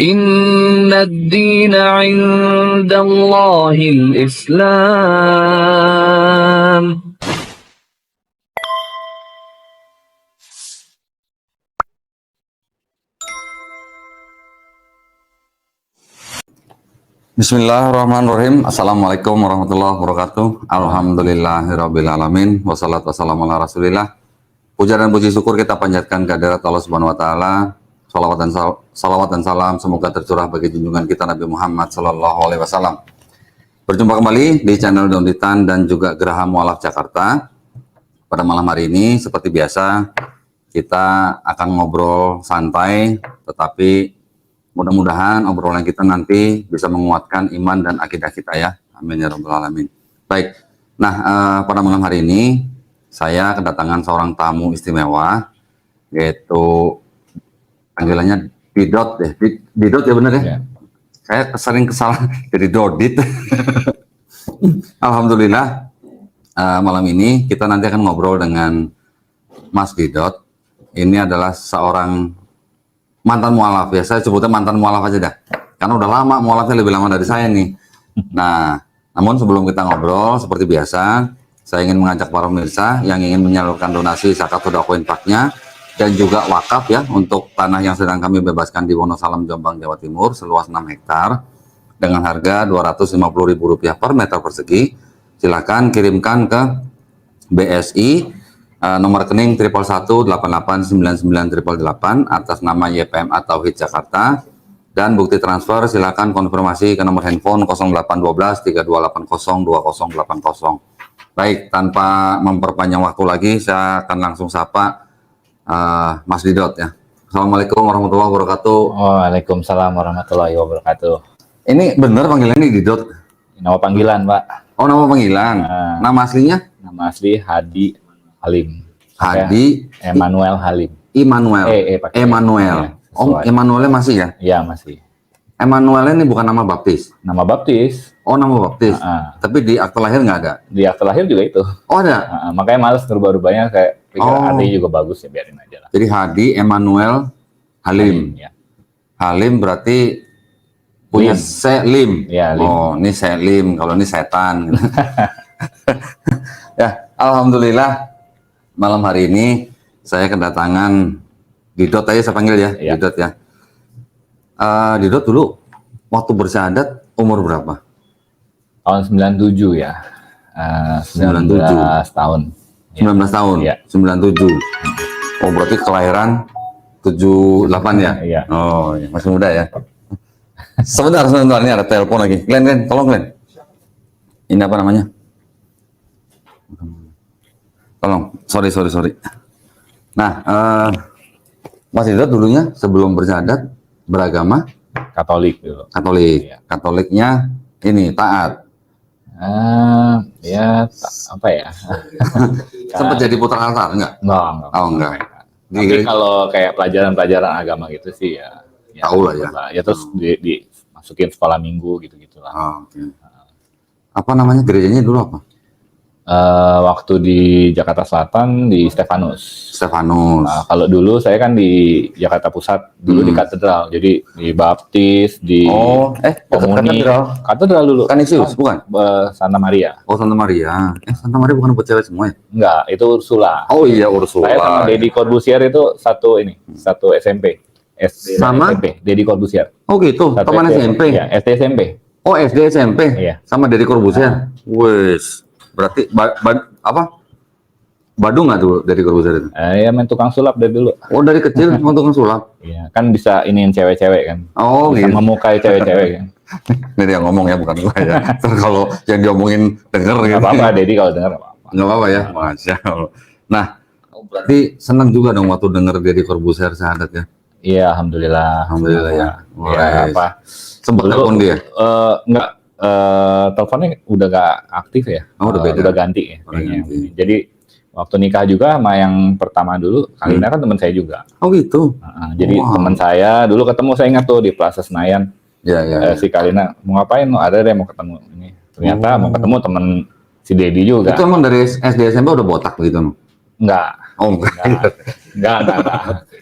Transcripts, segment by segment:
إن الدين عند الله الإسلام. Bismillahirrahmanirrahim. Assalamualaikum warahmatullahi wabarakatuh. Alhamdulillahirrabbilalamin. Wassalatu wassalamu ala rasulillah. Puja dan puji syukur kita panjatkan kehadirat Allah Subhanahu wa taala. Salawat dan salam semoga tercurah bagi junjungan kita Nabi Muhammad sallallahu alaihi wasallam. Berjumpa kembali di channel Daunitan dan juga Geraha Mualaf Jakarta. Pada malam hari ini seperti biasa kita akan ngobrol santai, tetapi mudah-mudahan obrolan kita nanti bisa menguatkan iman dan akidah kita ya. Amin ya rabbal alamin. Baik. Nah, pada malam hari ini saya kedatangan seorang tamu istimewa, yaitu panggilannya Didot ya. Didot ya benar ya? Ya. Saya sering kesalahan jadi Dodit. Alhamdulillah malam ini kita nanti akan ngobrol dengan Mas Didot. Ini adalah seorang mantan mualaf ya, saya sebutnya mantan mualaf aja dah, karena udah lama mualafnya, lebih lama dari saya nih. Nah, namun sebelum kita ngobrol, seperti biasa, saya ingin mengajak para pemirsa yang ingin menyalurkan donasi zakat sedekah infaknya dan juga wakaf ya untuk tanah yang sedang kami bebaskan di Wonosalam, Jombang, Jawa Timur seluas 6 hektar dengan harga Rp250.000 per meter persegi. Silakan kirimkan ke BSI. Nomor rekening 111889988 atas nama YPM atau HIT Jakarta, dan bukti transfer silakan konfirmasi ke nomor handphone 081232802080. Baik, tanpa memperpanjang waktu lagi saya akan langsung sapa Mas Didot ya. Assalamualaikum warahmatullahi wabarakatuh. Waalaikumsalam warahmatullahi wabarakatuh. Ini benar panggilannya Didot? Nama panggilan, Pak. Oh, nama panggilan. Nama aslinya? Nama asli Hadi Halim. Hadi Emmanuel Halim. Immanuel. Emmanuel. Ya, Oh, Emmanuelnya masih ya? Iya, masih. Emmanuel ini bukan nama baptis? Nama baptis. Oh, nama baptis. Tapi di akte lahir nggak ada? Di akte lahir juga itu. Oh, ada? Makanya males ngerubah-rubahnya, kayak pikir artinya juga bagus ya, biarin aja lah. Jadi Hadi Emmanuel Halim. Ya. Halim berarti punya Selim. Ya, Lim. Oh, ini Selim, kalau ini setan. Ya, alhamdulillah malam hari ini saya kedatangan Didot aja saya panggil ya, ya. Didot ya. Didot dulu waktu bersyahadat umur berapa? Tahun 97 ya. 19 tahun. 19 tahun? Ya. 97. Oh, berarti kelahiran 78 ya? Iya. Oh, ya. Masih muda ya. Sebentar, ini ada telepon lagi. Glenn, tolong Glenn. Ini apa namanya? Tolong, sorry. Nah, Mas Didot dulunya sebelum bersyahadat beragama Katolik dulu. Katolik. Ya. Katoliknya ini taat. Apa ya? Sempat jadi putra altar enggak? Enggak. Oh, enggak. Tapi kalau kayak pelajaran agama gitu sih ya tahu lah ya. Ya terus dimasukin sekolah minggu gitu-gitulah. Oh, okay. Apa namanya gerejanya dulu apa? Waktu di Jakarta Selatan di Stefanus. Stefanus. Kalau dulu saya kan di Jakarta Pusat, dulu di katedral, jadi di baptis, di komuni. Katedral dulu. Kanisius bukan? Santa Maria. Oh, Santa Maria. Santa Maria bukan buat cewek semua ya? Enggak, itu Ursula. Oh iya, Ursula. Saya sama Deddy Corbusier itu satu SMP. Sama SMP, Deddy Corbusier. Oh gitu, teman SMP? Ya, SD SMP. Oh, SD SMP? Iya. Sama Deddy Corbusier? Wes, berarti Badung nggak tuh Deddy Corbusier itu? Ya main tukang sulap dari dulu. Oh, dari kecil main tukang sulap? Iya, kan bisa iniin cewek-cewek kan. Oh bisa gitu. Memukai cewek-cewek kan. Ini dia ngomong ya, bukan saya. Kalau yang diomongin denger gitu. Nggak apa-apa, Deddy kalau denger nggak apa-apa. Nggak apa-apa ya? Masya Allah. Nah, berarti senang juga dong waktu denger Deddy Corbusier syahadat ya? Iya, alhamdulillah. Alhamdulillah ya. Ya apa? Sempat telepon dia? Enggak, teleponnya udah nggak aktif ya. Oh, udah beda. Udah ganti ya. Ganti. Jadi waktu nikah juga sama yang pertama dulu, Kalina kan teman saya juga. Oh gitu. Jadi teman saya dulu ketemu, saya ingat tuh di Plaza Senayan. Ya. Si Kalina mau ngapain? Ada deh mau ketemu ini. Ternyata mau ketemu temen si Deddy juga. Itu emang dari SD SMP udah botak begitu? Enggak. Oh enggak. Enggak.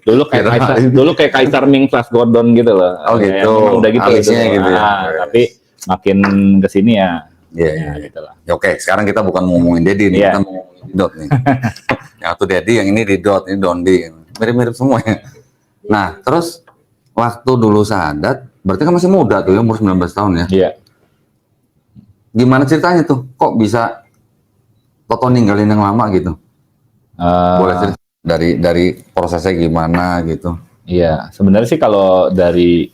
Dulu kayak Kaisar Ming plus Gordon gitu loh. Oh gitu. Ya, udah gitu. Alisnya gitu ya. Tapi makin kesini ya. Iya. Ya, gitu lah. Ya, oke, sekarang kita bukan ngomongin Dedi nih, Iya. kita ngomongin Didot nih. Yang satu Dedi, yang ini Didot, ini Dondi. Mirip-mirip semua ya. Nah, terus waktu dulu sadat, berarti kan masih muda tuh ya, umur 19 tahun ya. Iya. Gimana ceritanya tuh? Kok bisa Toto ninggalin yang lama gitu? Boleh cerita dari prosesnya gimana gitu? Iya, sebenarnya sih kalau dari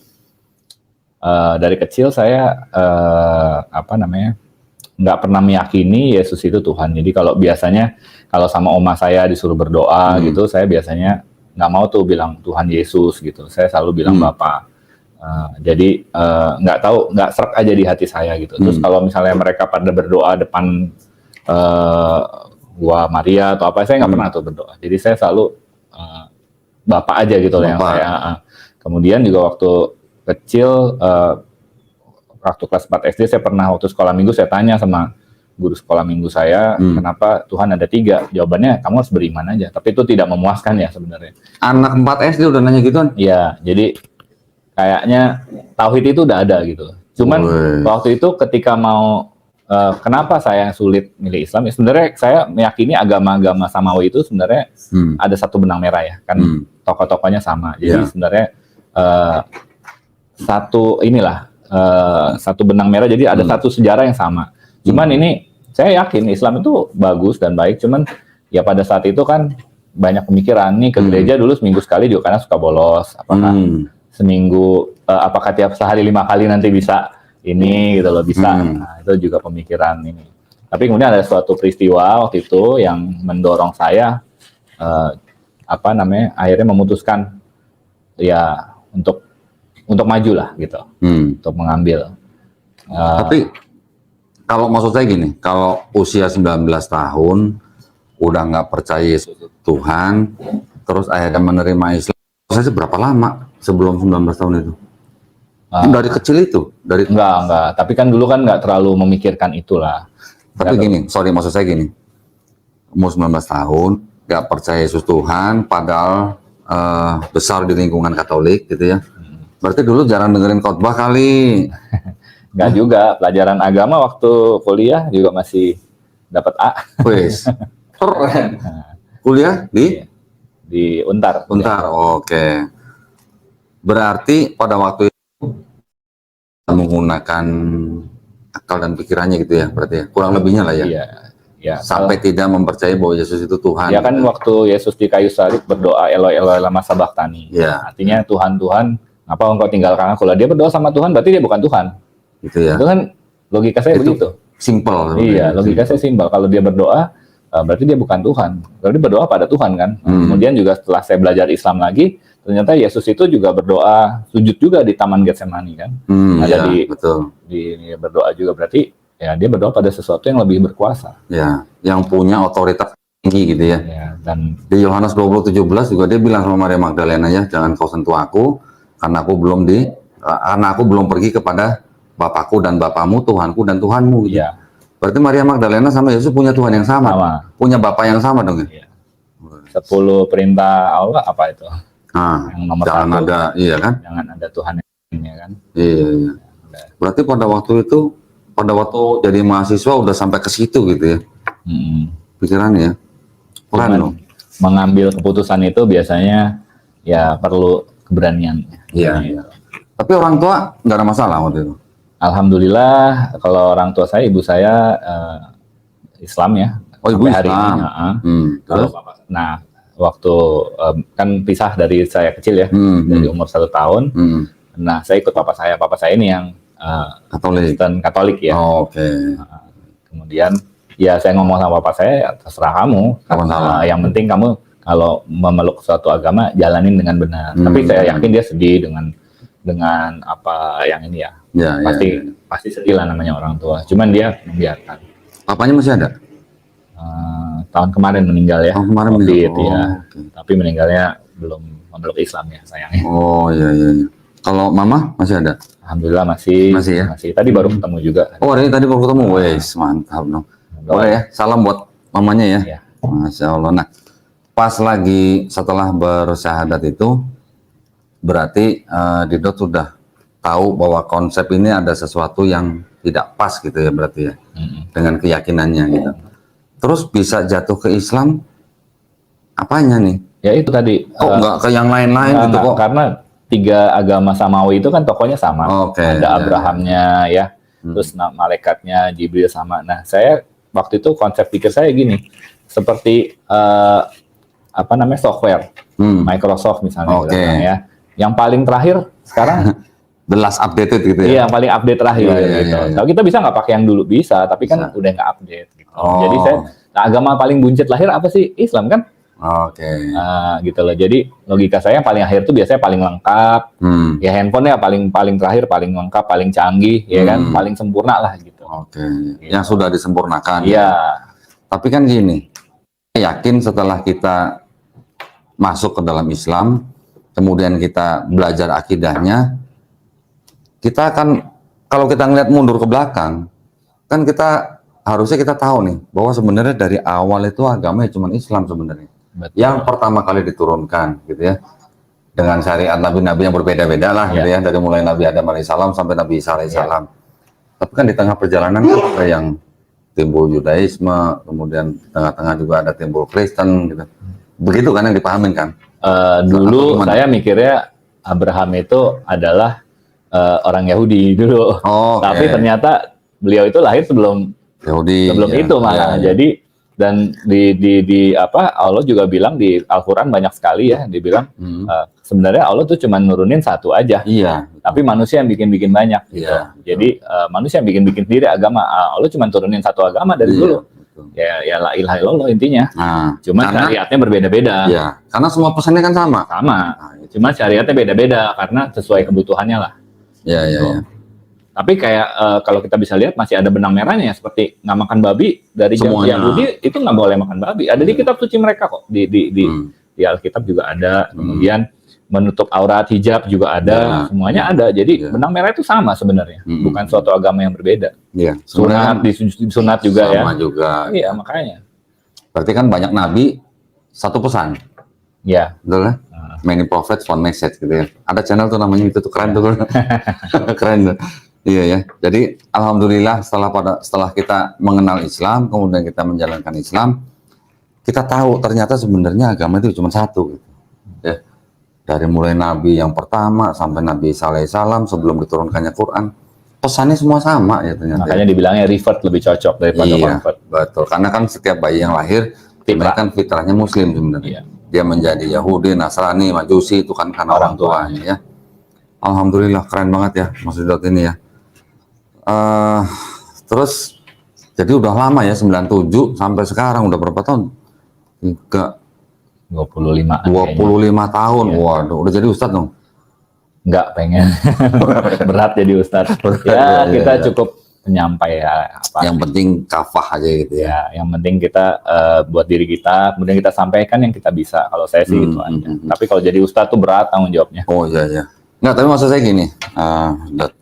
kecil saya nggak pernah meyakini Yesus itu Tuhan. Jadi kalau biasanya kalau sama oma saya disuruh berdoa gitu, saya biasanya nggak mau tuh bilang Tuhan Yesus gitu. Saya selalu bilang Bapa. Jadi nggak serak aja di hati saya gitu. Terus kalau misalnya mereka pada berdoa depan gua Maria atau apa, saya nggak pernah tuh berdoa. Jadi saya selalu Bapak aja gitu loh yang saya. Kemudian juga waktu kecil, waktu kelas 4 SD saya pernah waktu sekolah minggu saya tanya sama guru sekolah minggu saya, kenapa Tuhan ada 3? Jawabannya kamu harus beriman aja. Tapi itu tidak memuaskan ya sebenarnya. Anak 4 SD udah nanya gituan? Iya, jadi kayaknya tauhid itu udah ada gitu. Cuman waktu itu ketika mau kenapa saya sulit milih Islam? Ya sebenarnya saya meyakini agama-agama samawi itu sebenarnya ada satu benang merah ya, kan tokoh-tokohnya sama. Jadi sebenarnya satu benang merah. Jadi ada satu sejarah yang sama. Cuman ini saya yakin Islam itu bagus dan baik. Cuman ya pada saat itu kan banyak pemikiran nih ke gereja dulu seminggu sekali juga karena suka bolos. Apakah seminggu, apakah tiap sehari 5 kali nanti bisa ini gitu loh, bisa. Nah, itu juga pemikiran ini. Tapi kemudian ada suatu peristiwa waktu itu yang mendorong saya akhirnya memutuskan ya untuk maju lah gitu, untuk mengambil. Tapi kalau maksud saya gini, kalau usia 19 tahun udah nggak percaya Yesus Tuhan, terus akhirnya menerima Islam, prosesnya berapa lama sebelum 19 tahun itu? Dari kecil itu? Enggak. Tapi kan dulu kan nggak terlalu memikirkan itulah. Tapi gini, maksud saya gini, umur 19 tahun, nggak percaya Yesus Tuhan, padahal besar di lingkungan Katolik gitu ya. Berarti dulu jarang dengerin khotbah kali. Nggak juga, pelajaran agama waktu kuliah juga masih dapat A. Wes. Keren. Kuliah di Untar. Untar, oke. Berarti pada waktu itu menggunakan akal dan pikirannya gitu ya, berarti ya. Kurang lebihnya lah ya. Iya. Sampai tidak mempercayai bahwa Yesus itu Tuhan. Ya kan waktu Yesus di kayu salib berdoa Eloi Eloi lama sabachthani. Ya. Artinya Tuhan, apa engkau tinggalkan aku? Lah dia berdoa sama Tuhan berarti dia bukan Tuhan. Gitu ya. Itu kan logika saya begitu. Simple. Iya, logika saya simpel. Kalau dia berdoa berarti dia bukan Tuhan. Berarti berdoa pada Tuhan kan. Kemudian juga setelah saya belajar Islam lagi, ternyata Yesus itu juga berdoa, sujud juga di Taman Getsemani kan. Betul. Di berdoa juga berarti ya dia berdoa pada sesuatu yang lebih berkuasa. Ya, yang punya otoritas tinggi gitu ya. Dan di Yohanes 20:17 juga dia bilang sama Maria Magdalena ya, jangan kau sentuh aku karena aku belum pergi kepada Bapakku dan Bapamu, Tuhanku dan Tuhanmu gitu. Iya. Berarti Maria Magdalena sama Yesus punya Tuhan yang sama. Punya Bapa yang sama dong ya. 10 perintah Allah apa itu? Nah, yang nomor jangan 1, ada, iya kan? Jangan ada Tuhan yang lainnya kan? Iya. Berarti pada waktu jadi mahasiswa udah sampai ke situ gitu ya. Pikirannya ya. Keren loh. Mengambil keputusan itu biasanya ya perlu keberanian. Iya. Tapi orang tua nggak ada masalah waktu itu. Alhamdulillah kalau orang tua saya, ibu saya Islam ya. Oh, ibu hari Islam. Terus? Nah, waktu kan pisah dari saya kecil ya, dari umur 1 tahun. Nah, saya ikut papa saya. Papa saya ini yang Kristen Katolik ya. Oke. Kemudian ya saya ngomong sama papa saya, ya, terserah kamu. Yang penting kamu kalau memeluk suatu agama jalanin dengan benar. Tapi saya yakin dia sedih dengan apa yang ini ya. Pasti sedih lah namanya orang tua. Cuman dia membiarkan. Papanya masih ada? Tahun kemarin meninggal ya. Tahun kemarin meninggal. Okay. Tapi meninggalnya belum memeluk Islam ya sayangnya. Oh iya. Kalau mama masih ada? Alhamdulillah masih ya. Masih. Tadi baru ketemu juga. Oh tadi baru ketemu. Wes mantap dong. Boleh ya. Salam buat mamanya ya. Masya Allah. Nah pas lagi setelah bersyahadat itu berarti Didot sudah tahu bahwa konsep ini ada sesuatu yang tidak pas gitu ya berarti ya dengan keyakinannya gitu. Terus bisa jatuh ke Islam apanya nih? Ya itu tadi. Kok nggak ke yang lain-lain gitu kok? Karena 3 agama samawi itu kan tokohnya sama. Oke, Ada Abrahamnya ya, terus malaikatnya Jibril sama. Nah saya waktu itu konsep pikir saya gini, seperti apa namanya software, Microsoft misalnya, Oke. ya. Yang paling terakhir sekarang The last updated gitu ya? iya, yang paling update terakhir Iya, iya, gitu. iya. Kalau kita bisa nggak pakai yang dulu bisa, tapi kan Bisa. udah nggak update. Gitu. Oh. Jadi agama paling buncit lahir apa sih? Islam kan? Oke. Gitu loh. Jadi logika saya yang paling akhir tuh biasanya paling lengkap. Ya handphone ya paling terakhir, paling lengkap, paling canggih, ya kan, paling sempurna lah gitu. Oke. Yang sudah disempurnakan. Iya. Tapi kan gini, yakin setelah kita masuk ke dalam Islam, kemudian kita belajar akidahnya, kita akan, kalau kita ngeliat mundur ke belakang, kan kita harusnya kita tahu nih bahwa sebenarnya dari awal itu agamanya cuma Islam sebenarnya. Betul. Yang pertama kali diturunkan gitu ya, dengan syariat nabi-nabi yang berbeda-beda lah gitu ya, dari mulai Nabi Adam alaihissalam sampai Nabi Isa alaihissalam. Tapi kan di tengah perjalanan kan ada yang timbul Yudaisme, kemudian di tengah-tengah juga ada timbul Kristen gitu. Begitu kan yang dipahamin kan? Dulu saya mikirnya Abraham itu adalah orang Yahudi dulu. Oh, oke. Tapi ternyata beliau itu lahir sebelum Yahudi. itu malah. Jadi dan di apa Allah juga bilang di Al-Qur'an banyak sekali ya, dibilang sebenarnya Allah tuh cuma nurunin satu aja. Iya. Tapi manusia yang bikin banyak gitu. Iya, Jadi manusia yang bikin sendiri agama. Allah cuma turunin satu agama dari dulu. Betul. Ya la ilaha illallah intinya. Nah, Cuma syariatnya berbeda-beda. Iya, karena semua pesannya kan sama. Sama. Cuma syariatnya beda-beda karena sesuai kebutuhannya lah. Iya, iya, iya. Tapi kayak kalau kita bisa lihat masih ada benang merahnya ya, seperti nggak makan babi dari Semuanya. Yahudi itu nggak boleh makan babi. Ada di kitab suci mereka kok. Di Alkitab juga ada. Kemudian menutup aurat, hijab juga ada. Ya. Semuanya ada. Jadi benang merah itu sama sebenarnya. Bukan suatu agama yang berbeda. Iya. Sunat, di sunat juga ya. Sama juga. Iya makanya. Berarti kan banyak nabi satu pesan, Ya. betul ya? Many prophets, one message gitu ya. Ada channel tuh namanya itu tuh keren tuh. Keren tuh. Iya ya. Jadi alhamdulillah setelah kita mengenal Islam, kemudian kita menjalankan Islam, kita tahu ternyata sebenarnya agama itu cuma satu gitu. Ya. Dari mulai nabi yang pertama sampai Nabi Isa alaihissalam sebelum diturunkannya Quran, pesannya semua sama ya ternyata. Makanya dibilangnya revert lebih cocok daripada Iya, convert. betul. Karena kan setiap bayi yang lahir sebenarnya kan fitrahnya Muslim sebenarnya. Iya. Dia menjadi Yahudi, Nasrani, Majusi itu kan karena orang tuanya ya. Alhamdulillah keren banget ya Mas Didot ini ya. Terus jadi udah lama ya 97 sampai sekarang udah berapa tahun? 25 25 tahun. Waduh, udah jadi ustadz dong. Nggak pengen. Berat jadi ustadz. Ya, kita cukup penyampai ya. Yang penting kafah aja gitu ya. Ya, yang penting kita buat diri kita, kemudian kita sampaikan yang kita bisa. Kalau saya sih itu aja. Tapi kalau jadi ustadz tuh berat tanggung jawabnya. Oh iya iya. Nggak, tapi maksud saya gini, Dot.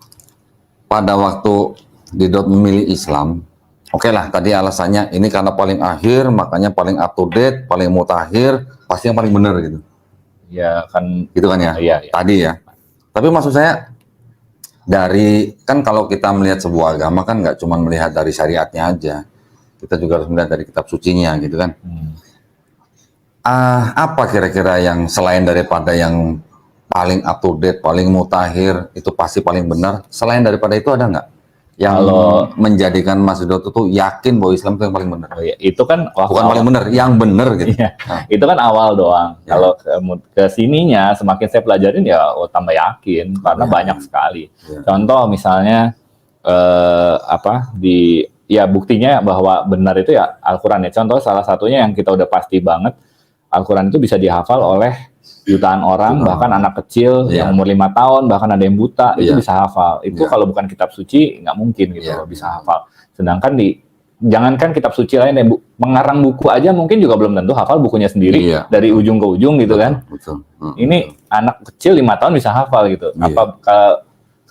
Pada waktu Didot memilih Islam, oke lah tadi alasannya ini karena paling akhir, makanya paling up to date, paling mutakhir, pasti yang paling benar gitu. Ya kan. Gitu kan ya? Iya, iya. Tadi ya. Tapi maksud saya dari kan kalau kita melihat sebuah agama kan nggak cuma melihat dari syariatnya aja, kita juga harus melihat dari kitab sucinya gitu kan. Apa kira-kira yang selain daripada yang paling up to date, paling mutakhir itu pasti paling benar? Selain daripada itu ada nggak yang menjadikan Mas Didot itu yakin bahwa Islam itu yang paling benar? Oh, iya. Itu kan Bukan paling benar, yang benar gitu. Iya. Itu kan awal doang. Ya. Kalau ke sininya semakin saya pelajarin ya tambah yakin karena banyak sekali. Ya. Contoh misalnya ya buktinya bahwa benar itu ya Al-Qur'an ya. Contoh salah satunya yang kita udah pasti banget, Al-Qur'an itu bisa dihafal oleh jutaan orang, bahkan anak kecil yang umur 5 tahun, bahkan ada yang buta, itu bisa hafal. Itu kalau bukan kitab suci nggak mungkin gitu loh, bisa hafal. Sedangkan jangankan kitab suci lain, mengarang buku aja mungkin juga belum tentu hafal bukunya sendiri dari ujung ke ujung gitu kan. Betul. Ini anak kecil 5 tahun bisa hafal gitu.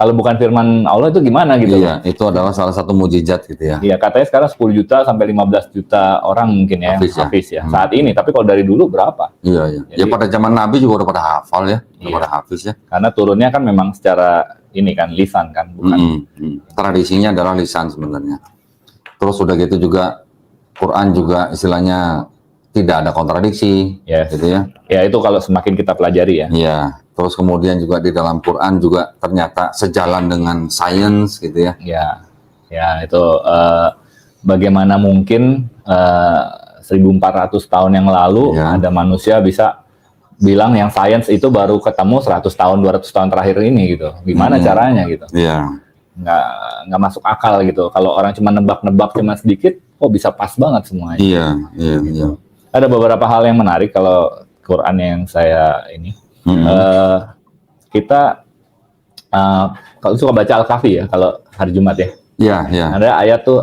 kalau bukan firman Allah itu gimana gitu. Iya, itu adalah salah satu mukjizat gitu ya. Iya, katanya sekarang 10 juta sampai 15 juta orang mungkin ya hafiz ya. Saat ini, tapi kalau dari dulu berapa? Iya, iya. Jadi, ya pada zaman Nabi juga udah pada hafal ya, udah pada hafiz ya. Karena turunnya kan memang secara ini kan lisan kan, bukan. Tradisinya adalah lisan sebenarnya. Terus udah gitu juga Quran juga istilahnya tidak ada kontradiksi, gitu ya. Ya itu kalau semakin kita pelajari ya. Iya. Terus kemudian juga di dalam Quran juga ternyata sejalan dengan sains gitu ya. Ya, ya itu bagaimana mungkin 1400 tahun yang lalu ada manusia bisa bilang yang sains itu baru ketemu 100 tahun, 200 tahun terakhir ini gitu. Gimana caranya gitu? Iya. Nggak masuk akal gitu. Kalau orang cuma nebak-nebak cuma sedikit, kok bisa pas banget semuanya. Iya, iya, iya. Ada beberapa hal yang menarik kalau Quran yang saya ini. Kita kalau suka baca Al-Kahfi ya, kalau hari Jumat ya. Iya, iya. Ada ayat tuh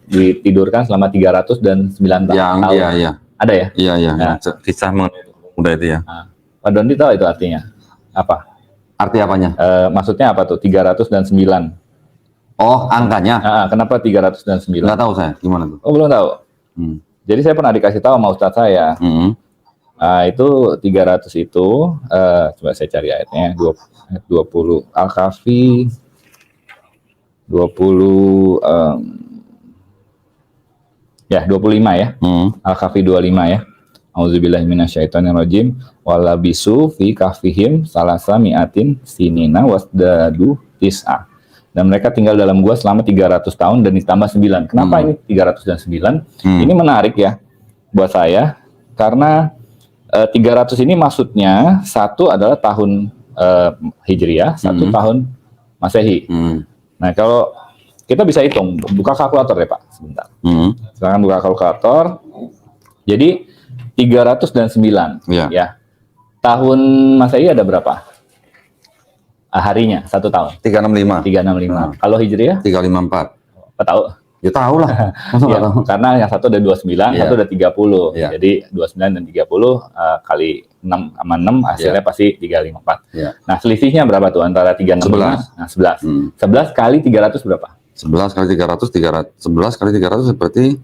ditidurkan selama 309 tahun. Iya, iya. Ada ya? Iya, iya. Nah, kisah mengenai pemuda itu ya. Pak Dondi tahu itu artinya? Apa? Arti apanya? Maksudnya apa tuh? 309. Oh, angkanya? Kenapa 309? Nggak tahu saya. Gimana tuh? Oh, belum tahu. Jadi saya pernah dikasih tahu sama ustadz saya. Itu 300 itu, coba saya cari ayatnya, 20 Al-Kahfi 20 25 ya. Al-Kahfi 25 ya. Auzubillahi minasyaitonirrajim. Walabisu fi kahfihim salasa mi'atin sinina wasdadu tis'a. Dan mereka tinggal dalam gua selama 300 tahun dan ditambah 9. Kenapa ini 300 dan 9? Ini menarik ya buat saya karena 300 ini maksudnya satu adalah tahun Hijriah, satu tahun Masehi. Nah, kalau kita bisa hitung, buka kalkulator ya Pak, sebentar. Sekarang buka kalkulator. Jadi 309 ya. Tahun Masehi ada berapa? Harinya, satu tahun. 365. 365. Kalau Hijriah? 354. Apa tahu? Ya tahu lah. Ya, karena yang satu ada 29, satu ada 30. Jadi 29 dan 30 kali 6 sama 6 hasilnya pasti 354. Nah, selisihnya berapa tuh antara 365? 11. Nah, 11. 11 kali 300 berapa? 11 kali 300, 11 kali 300 seperti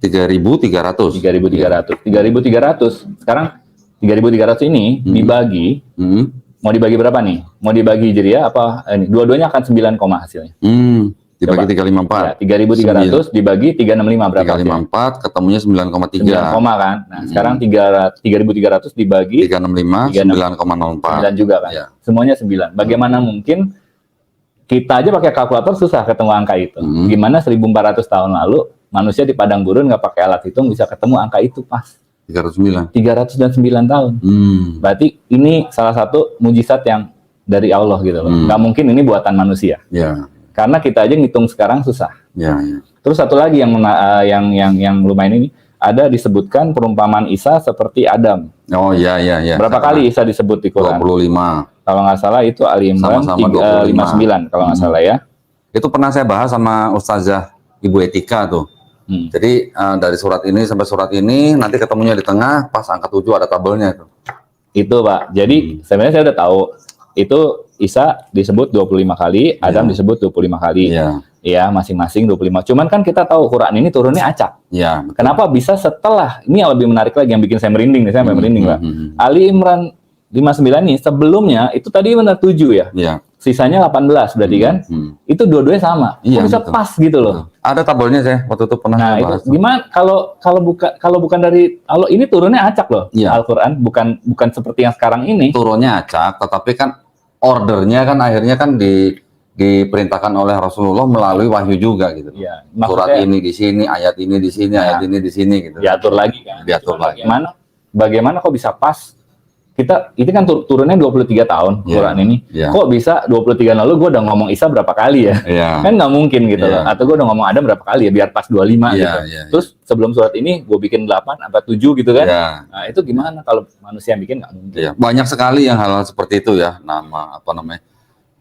3.300. 3.300. 3.300. Sekarang 3.300 ini dibagi, mau dibagi berapa nih? Mau dibagi Hijriah apa? Ini dua-duanya akan 9, hasilnya. Dibagi 354. Ya, 3.300 dibagi 365 berapa? 354 ketemunya 9,3. 9, kan. Nah, sekarang 3.300 dibagi 365 9,04. 9 juga kan. Ya. Semuanya 9. Bagaimana mungkin kita aja pakai kalkulator susah ketemu angka itu. Gimana 1400 tahun lalu manusia di padang gurun nggak pakai alat hitung bisa ketemu angka itu pas. 309. 309 tahun. Berarti ini salah satu mujizat yang dari Allah gitu loh. Nggak mungkin ini buatan manusia. Ya. Karena kita aja ngitung sekarang susah. Ya. Terus satu lagi yang lumayan ini ada disebutkan perumpamaan Isa seperti Adam. Oh iya. Berapa kali Isa disebut di Quran? 25. Kalau nggak salah itu Ali Imran 59 kalau nggak salah ya. Itu pernah saya bahas sama Ustazah Ibu Etika tuh. Jadi dari surat ini sampai surat ini nanti ketemunya di tengah pas angka 7 ada tabelnya itu. Itu Pak. Jadi sebenarnya saya udah tahu itu Isa disebut 25 kali, Adam disebut 25 kali. Iya, masing-masing 25. Cuman kan kita tahu Quran ini turunnya acak. Iya. Kenapa bisa setelah? Ini yang lebih menarik lagi yang bikin saya merinding nih, saya merinding Pak. Ali Imran 59 ini sebelumnya itu tadi benar 7 ya. Iya. Sisanya 18 berarti kan? Itu dua-duanya sama. Iya, bisa betul. Pas gitu loh. Ada tabelnya saya waktu itu pernah. Nah, itu gimana kalau bukan dari Allah ini turunnya acak loh. Iya. Al-Qur'an bukan seperti yang sekarang ini. Turunnya acak, tetapi kan ordernya kan akhirnya kan diperintahkan oleh Rasulullah melalui wahyu juga gitu. Iya. Surat ini di sini, ayat ini di sini, ayat ini di sini gitu. Diatur lagi kan. Diatur lagi. Bagaimana kok bisa pas? Itu kan turunnya 23 tahun Quran ini. Kok bisa 23 lalu gue udah ngomong Isa berapa kali ya? Kan nggak mungkin gitu loh. Atau gue udah ngomong Adam berapa kali ya biar pas 25 gitu. Terus sebelum surat ini gue bikin 8 apa 7 gitu kan. Nah, itu gimana kalau manusia yang bikin nggak mungkin. Banyak sekali yang hal seperti itu ya. Nama apa namanya?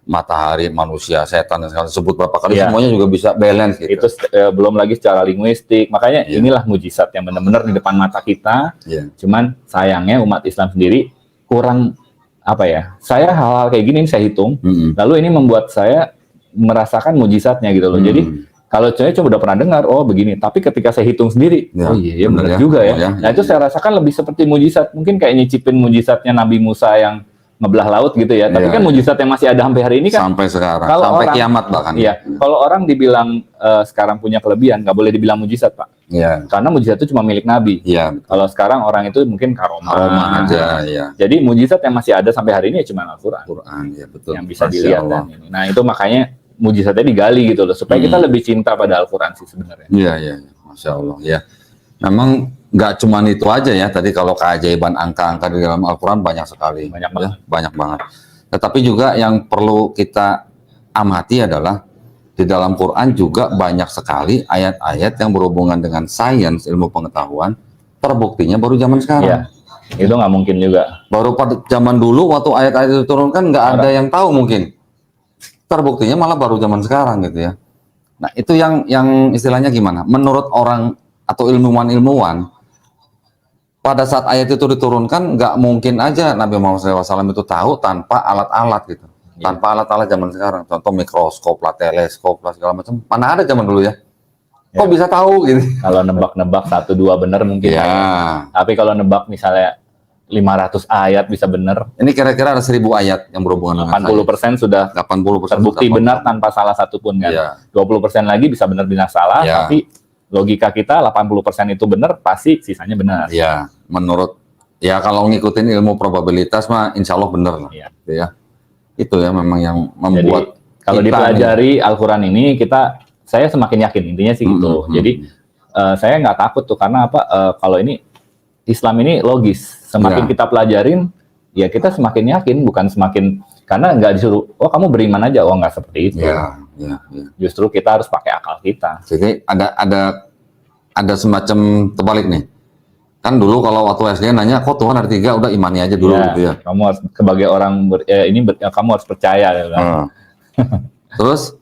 Matahari, manusia, setan dan segala sebut berapa kali semuanya juga bisa balance gitu. Itu belum lagi secara linguistik. Makanya inilah mujizat yang benar-benar di depan mata kita. Cuman sayangnya umat Islam sendiri kurang apa ya? Saya hal-hal kayak gini saya hitung, lalu ini membuat saya merasakan mujizatnya gitu loh. Jadi kalau saya coba udah pernah dengar, oh begini. Tapi ketika saya hitung sendiri, Ya, oh iya bener benar ya. juga ya. Oh, ya, Nah itu saya rasakan lebih seperti mujizat. Mungkin kayak nyicipin mujizatnya Nabi Musa yang ngebelah laut gitu ya. Tapi Iya, kan mujizat yang masih ada sampai hari ini kan. Sampai sekarang, Kalau sampai orang- kiamat bahkan. Iya. Kalau orang dibilang sekarang punya kelebihan, nggak boleh dibilang mujizat Pak. Iya. Karena mujizat itu cuma milik Nabi. Iya. Kalau sekarang orang itu mungkin karomah. Aroma aja, ya. Jadi mujizat yang masih ada sampai hari ini ya cuma Al-Quran Quran, ya betul. yang bisa Masya dilihat Allah. dan ini. Nah itu makanya mujizatnya digali gitu loh supaya kita lebih cinta pada Al-Quran sih sebenarnya. Iya, iya, iya. Masya Allah, ya. Memang nggak cuma itu aja ya. Tadi kalau keajaiban angka-angka di dalam Al-Quran banyak sekali. Banyak ya, banget. banyak banget. Tetapi juga yang perlu kita amati adalah di dalam Quran juga banyak sekali ayat-ayat yang berhubungan dengan sains, ilmu pengetahuan. Terbuktinya baru zaman sekarang. Iya, itu nggak mungkin juga. Baru pada zaman dulu waktu ayat-ayat itu turunkan nggak ada yang tahu mungkin. Terbuktinya malah baru zaman sekarang gitu ya. Nah itu yang istilahnya gimana? Menurut orang atau ilmuwan-ilmuwan, pada saat ayat itu diturunkan nggak mungkin aja Nabi Muhammad SAW itu tahu tanpa alat-alat gitu. Tanpa alat-alat zaman sekarang. Contoh mikroskop lah, teleskop lah segala macam. Mana ada zaman dulu ya? Kok bisa tahu gitu? Kalau nebak-nebak 1-2 bener mungkin. Ya. Tapi kalau nebak misalnya 500 ayat bisa bener, Ini kira-kira ada 1000 ayat yang berhubungan dengan 80% sudah 80% terbukti sudah benar tanpa salah satu pun kan. Iya. 20% lagi bisa benar-benar salah, Iya. tapi logika kita 80% itu benar, pasti sisanya benar. Ya, menurut ya kalau ngikutin ilmu probabilitas mah insya Allah bener lah. Iya. Gitu ya. Itu ya memang yang Jadi membuat kalau kita dipelajari Al-Quran ini saya semakin yakin intinya sih gitu. Jadi saya nggak takut tuh karena apa? Kalau ini Islam ini logis. Semakin Ya. kita pelajarin, ya kita semakin yakin, bukan semakin karena nggak disuruh. Oh kamu beriman aja, oh nggak seperti itu. ya, ya, ya. Justru kita harus pakai akal kita. Jadi ada semacam terbalik nih. Kan dulu kalau waktu SD nanya kok Tuhan ada 3, udah imani aja dulu Ya, gitu ya. kamu harus sebagai orang kamu harus percaya. Ya, kan? Terus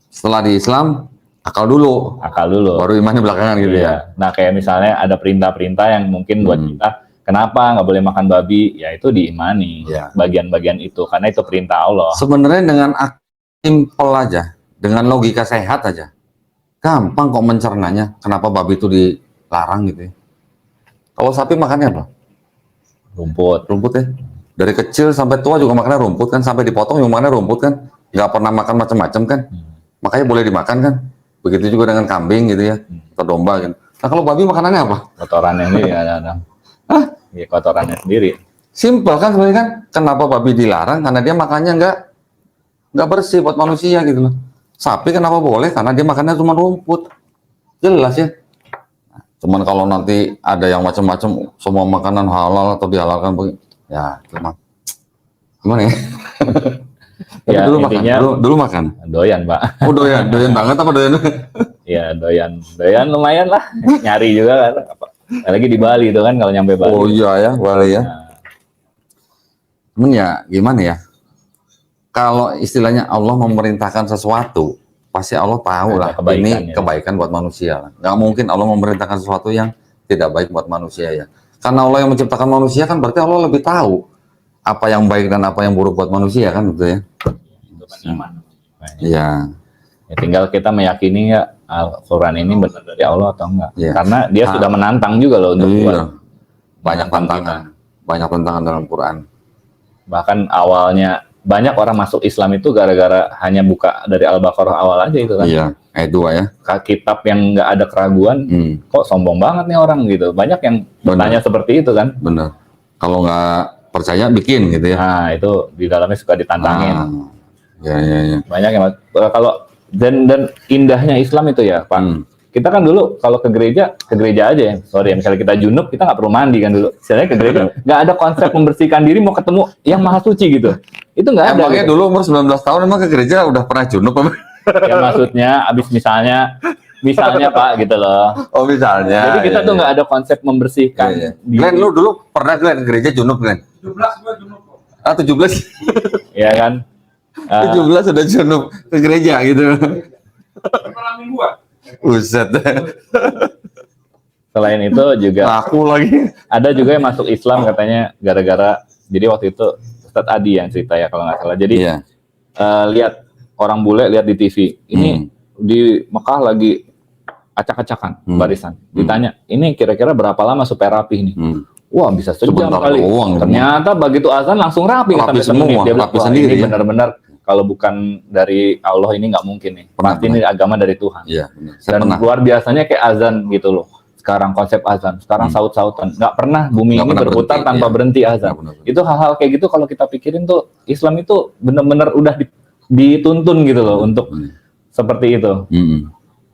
setelah di Islam akal dulu, Akal dulu. baru imannya belakangan gitu ya. Iya. Nah kayak misalnya ada perintah-perintah yang mungkin buat kita, kenapa nggak boleh makan babi? Ya itu diimani. Iya. Bagian-bagian itu karena itu perintah Allah. Sebenarnya dengan simpel aja, dengan logika sehat aja, gampang kok mencernanya. Kenapa babi itu dilarang gitu ya? Kalau sapi makannya apa? Rumput. Rumput ya. Dari kecil sampai tua juga makannya rumput kan, sampai dipotong juga makannya rumput kan. Nggak pernah makan macam-macam kan. Makanya boleh dimakan kan. Begitu juga dengan kambing gitu ya, atau domba gitu. Nah kalau babi makanannya apa? Kotorannya sendiri ada. Iya kotorannya sendiri. Simpel kan sebenarnya kan. Kenapa babi dilarang? Karena dia makannya nggak bersih buat manusia gitu loh. Sapi kenapa boleh? Karena dia makannya cuma rumput. Jelas ya. Cuman kalau nanti ada yang macam-macam, semua makanan halal atau dihalalkan, ya cuma gimana ya? Tapi Ya, dulu intinya- makan, dulu makan. Doyan Pak. Oh doyan banget apa doyan? Ya doyan lumayan lah. Nyari juga kan. Apalagi di Bali itu kan kalau nyampe Bali. Oh iya ya, boleh ya. Nah, Cuman ya gimana ya? Kalau istilahnya Allah memerintahkan sesuatu, pasti Allah tahu Ada lah kebaikan ini ya. kebaikan buat manusia. Nggak mungkin Allah memerintahkan sesuatu yang tidak baik buat manusia ya. Karena Allah yang menciptakan manusia kan berarti Allah lebih tahu apa yang baik dan apa yang buruk buat manusia kan gitu ya. itu kan iman. Nah, Iya. ya tinggal kita meyakini ya Al-Quran ini benar dari Allah atau enggak. Iya. Karena dia Ah. sudah menantang juga loh untuk buat. Iya. Banyak tantangan. Banyak tantangan dalam Quran. Bahkan awalnya banyak orang masuk Islam itu gara-gara hanya buka dari Al-Baqarah awal aja itu kan. Iya, ayat 2 ya. Kitab yang nggak ada keraguan, kok sombong banget nih orang gitu. Banyak yang bertanya seperti itu kan. Bener. Kalau nggak percaya bikin gitu ya. Nah itu di dalamnya suka ditantangin. Ya, ya, ya. Banyak yang kalau dan indahnya Islam itu ya Pak. Kita kan dulu kalau ke gereja aja ya. Sorry ya, misalnya kita junub kita nggak perlu mandi kan dulu. Misalnya ke gereja nggak ada konsep membersihkan diri mau ketemu yang maha suci gitu. Itu nggak ada. Emangnya Gitu. dulu umur 19 tahun emang ke gereja udah pernah junub apa? Ya maksudnya abis misalnya Pak gitu loh. Oh misalnya. Jadi kita tuh nggak ada konsep membersihkan. Iya. diri. Glenn, lu dulu pernah Glenn ke gereja junub Glenn? 17 gua junub kok. Ah 17? Ya kan. 17 udah junub ke gereja gitu. Malam mingguan. Buset. Selain itu juga Aku lagi. ada juga yang masuk Islam katanya gara-gara jadi waktu itu Ustadz Adi yang cerita ya kalau nggak salah. Jadi Iya. lihat orang bule lihat di TV. Ini di Mekah lagi acak-acakan barisan. Ditanya, ini kira-kira berapa lama supaya rapi nih? Wah, bisa sejam Sebentar kali. doang. Ternyata begitu azan langsung rapi, Rapi sampai semua, semenit. Dia bilang, rapi "Wah, sendiri ini ya." benar-benar kalau bukan dari Allah ini nggak mungkin nih. Benar, Pasti ini agama dari Tuhan. Iya, benar. Saya Dan pernah. luar biasanya kayak azan gitu loh. Sekarang konsep azan, sekarang saut-sautan. Nggak pernah bumi Nggak ini pernah berputar berhenti, tanpa iya. berhenti azan. Nggak pernah. Itu hal-hal kayak gitu kalau kita pikirin tuh Islam itu benar-benar udah dituntun gitu loh untuk seperti itu.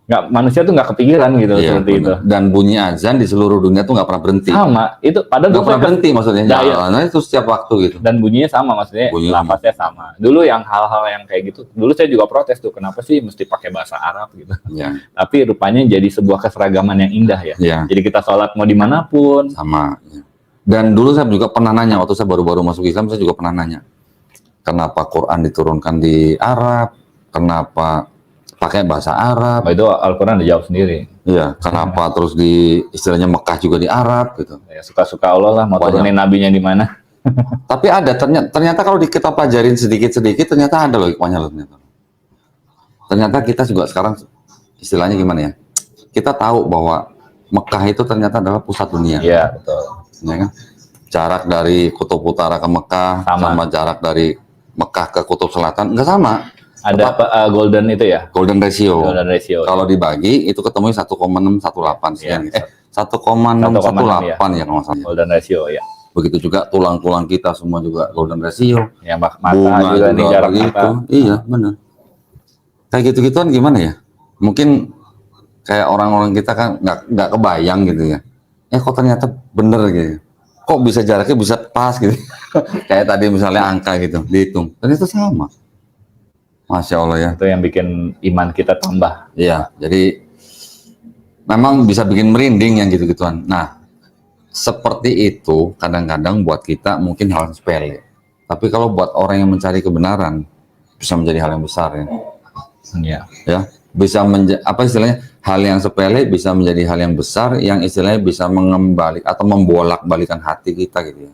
Nggak, manusia tuh nggak kepikiran gitu Iya, seperti itu. benar. Dan bunyi azan di seluruh dunia tuh nggak pernah berhenti. Sama, itu padahal Nggak dulu pernah saya- berhenti maksudnya. Nah, iya. Jalannya itu setiap waktu gitu. Dan bunyinya sama, maksudnya Bunyinya lafaznya sama. Dulu yang hal-hal yang kayak gitu, dulu saya juga protes tuh, kenapa sih mesti pakai bahasa Arab gitu. Iya, Tapi rupanya jadi sebuah keseragaman yang indah ya. iya. Jadi kita sholat mau dimanapun. Sama. Ya. Dan dulu saya juga pernah nanya, waktu saya baru-baru masuk Islam, saya juga pernah nanya, kenapa Quran diturunkan di Arab? Kenapa pakai bahasa Arab? Oh, itu Al-Quran udah jawab sendiri. Iya, kenapa terus di istilahnya Mekah juga di Arab gitu? Ya, suka-suka Allah lah, mau Banyak. turunin nabinya di mana. Tapi ada ternyata kalau kita pelajarin sedikit-sedikit ternyata ada loh hikmahnya loh ternyata. Ternyata kita juga sekarang istilahnya gimana ya? Kita tahu bahwa Mekah itu ternyata adalah pusat dunia. Iya, betul. Ya kan? Jarak dari kutub utara ke Mekah Sama. sama jarak dari Mekah ke kutub selatan enggak sama. Ada golden itu ya, Golden ratio. golden ratio. Kalau dibagi itu ketemu 1,618 sekian. Iya. 1,618 ya kalau nggak salah. Golden ratio ya. Begitu juga tulang-tulang kita semua juga golden ratio. Ya, mata Bunga juga nih, jarak begitu. mata. Iya, benar. Kayak gitu-gituan gimana ya? Mungkin kayak orang-orang kita kan nggak kebayang gitu ya. Kok ternyata bener gitu. Kok bisa jaraknya bisa pas gitu. Kayak tadi misalnya angka gitu, dihitung. Ternyata sama. Masya Allah ya. Itu yang bikin iman kita tambah. Iya, jadi memang bisa bikin merinding yang gitu-gituan. Nah, seperti itu kadang-kadang buat kita mungkin hal yang sepele. Tapi kalau buat orang yang mencari kebenaran bisa menjadi hal yang besar ya. Iya. Ya, bisa apa istilahnya? Hal yang sepele bisa menjadi hal yang besar yang istilahnya bisa mengembalik atau membolak-balikan hati kita gitu ya.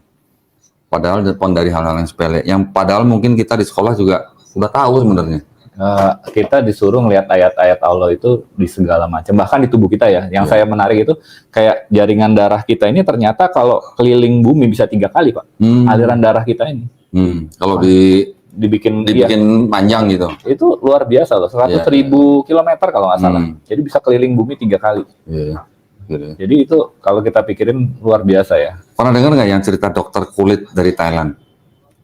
Padahal dari hal-hal yang sepele, yang padahal mungkin kita di sekolah juga udah tahu sebenarnya. Kita disuruh ngelihat ayat-ayat Allah itu di segala macam, bahkan di tubuh kita ya. Yang saya menarik itu kayak jaringan darah kita ini ternyata kalau keliling bumi bisa 3 kali, Pak. Aliran darah kita ini. Kalau Dibikin panjang gitu. itu luar biasa loh, 100.000 kilometer kalau nggak salah. Jadi bisa keliling bumi 3 kali. Iya. Gitu. Jadi itu kalau kita pikirin luar biasa ya. Pernah dengar nggak yang cerita dokter kulit dari Thailand?